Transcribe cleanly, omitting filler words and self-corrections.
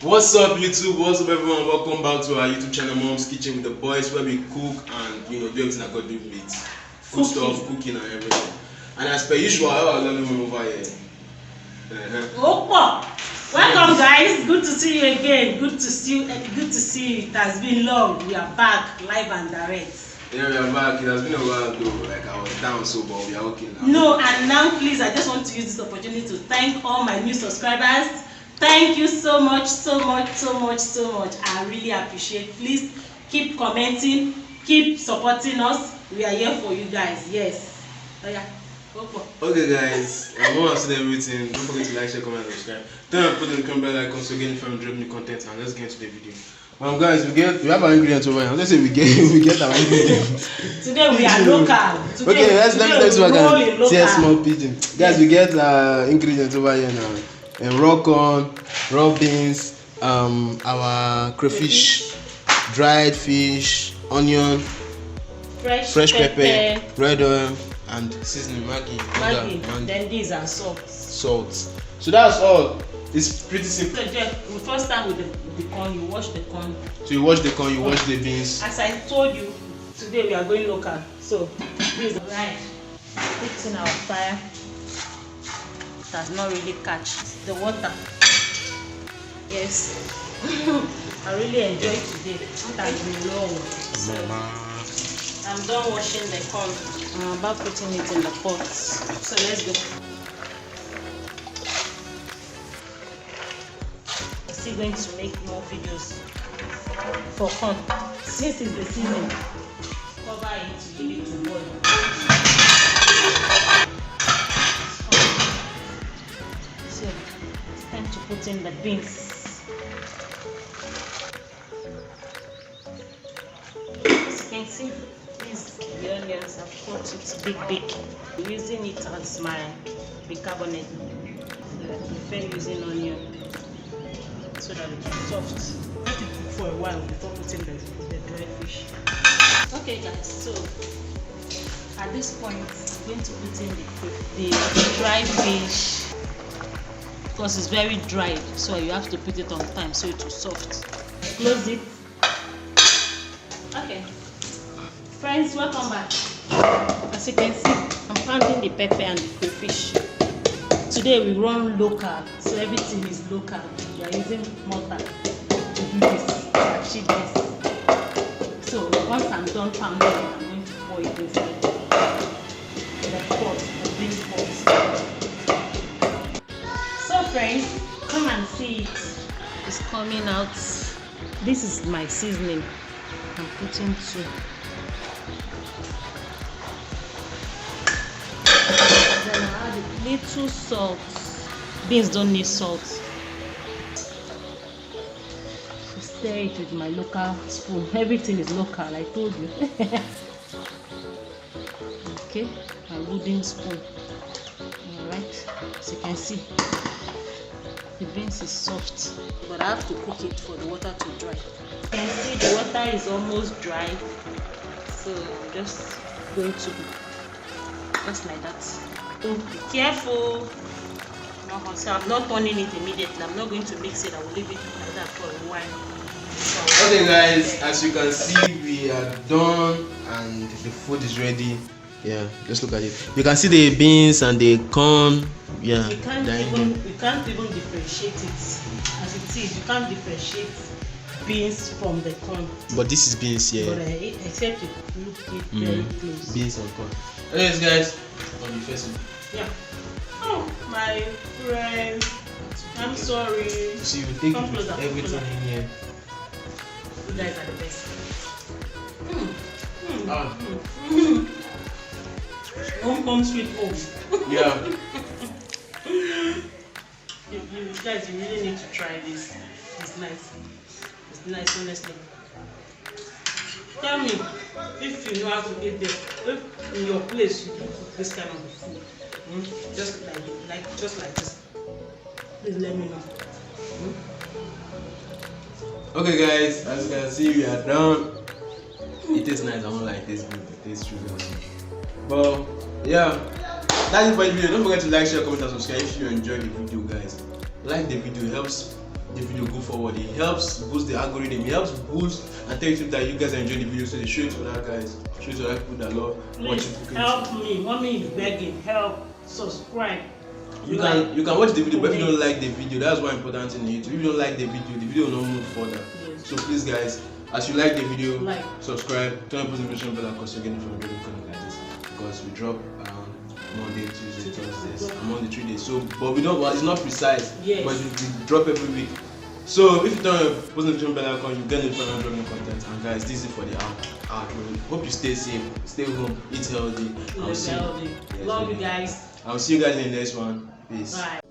What's up YouTube, what's up everyone, welcome back to our YouTube channel Mom's Kitchen with the boys, where we cook and do everything that God do with food stuff, cooking and everything. And as per usual, I have a lovely one over here. Welcome guys, good to see you again. Good to see you. It has been long. We are back live and direct. Yeah, we are back. It has been a while though. Like I was down so, but we are okay now. No, and now please, I just want to use this opportunity to thank all my new subscribers. Thank you so much. I really appreciate. Please keep commenting, keep supporting us. We are here for you guys. Yes. Oh yeah. Okay guys, I want to say everything. Don't forget to like, share, comment, and subscribe. Then put in the comment bell icon so you get informed drop new content, and let's get into the video. Guys, we have our ingredients over here. Let's say we get our ingredients. Today we are local. Okay, let's see a small pigeon. Guys, we get ingredients over here now. Raw corn, raw beans, our crayfish, dried fish, onion, fresh pepper, red oil, and seasoning Maggi. Then these are salt. So that's all. It's pretty simple. So Jeff, we first start with the corn. You wash the corn. So you wash the corn, you wash the beans. As I told you, today we are going local. So this is right. It's in our fire. It does not really catch the water. Yes. I really enjoyed today. It has been long. So I'm done washing the corn. I'm about putting it in the pot. So let's go. I'm still going to make more videos for corn. Since it's the season, cover it to give it to boil. So it's time to put in the beans. As you can see, the onions I've cut it big. I'm using it as my bicarbonate. So I prefer using onion so that it's soft. Let it cook for a while before putting the dry fish. Okay guys, so at this point I'm going to put in the dry fish because it's very dry, so you have to put it on time so it will soft. Close it. Okay. Friends, welcome back. As you can see, I'm pounding the pepper and the crayfish. Today we run local, so everything is local. We are using mortar to do this, to achieve this. So once I'm done pounding it, I'm going to pour it inside the pot, the beans pot. So friends, come and see it. It's coming out. This is my seasoning. I'm putting two. Then I add a little salt. Beans don't need salt. So stir it with my local spoon. Everything is local, I told you. Okay, my wooden spoon. Alright, as you can see, the beans is soft, but I have to cook it for the water to dry. You can see the water is almost dry, so I'm just going to just like that. So be careful. So I'm not turning it immediately. I'm not going to mix it. I will leave it like that for a while. Okay guys, as you can see, we are done and the food is ready. Yeah, just look at it. You can see the beans and the corn. Yeah, you can't even differentiate it. As it is, you can't differentiate beans from the corn. But this is beans, yeah. But except you look it very close. Beans and corn. Anyways guys, on the first one. Yeah. Oh my friend, I'm sorry. So you take everything in here. You guys are the best. Home comes sweet home. Yeah. you guys, you really need to try this. It's nice. It's nice, honestly. Tell me if you know how to eat this. If in your place you can cook this kind of food, just like this. Please let me know. Okay guys, as you can see, we are done. It tastes nice. I won't like this, but it tastes really awesome. But yeah, that's it for the video. Don't forget to like, share, comment, and subscribe if you enjoyed the video, guys. Like the video, helps the video go forward. It helps boost the algorithm. It helps boost and tell you that you guys enjoy the video, so they show it to other guys, show it to other people that love watching cooking. Help me, mommy is begging. Help, subscribe. You can watch the video, but if you don't like the video, that's one important thing in YouTube. If you don't like the video will not move further. Yes. So please, guys, as you like the video, subscribe, turn on post notification bell, because you're getting from video content like this. Because we drop around Monday, Tuesday, Thursdays, among the 3 days. So, but we don't. Well, it's not precise. Yes. But we drop every week. So if you turn on post notification bell icon, you get notified when dropping content. And guys, this is for the outro. Hope you stay safe, stay home, eat healthy. Love you guys. I'll see you guys in the next one. Peace. Bye.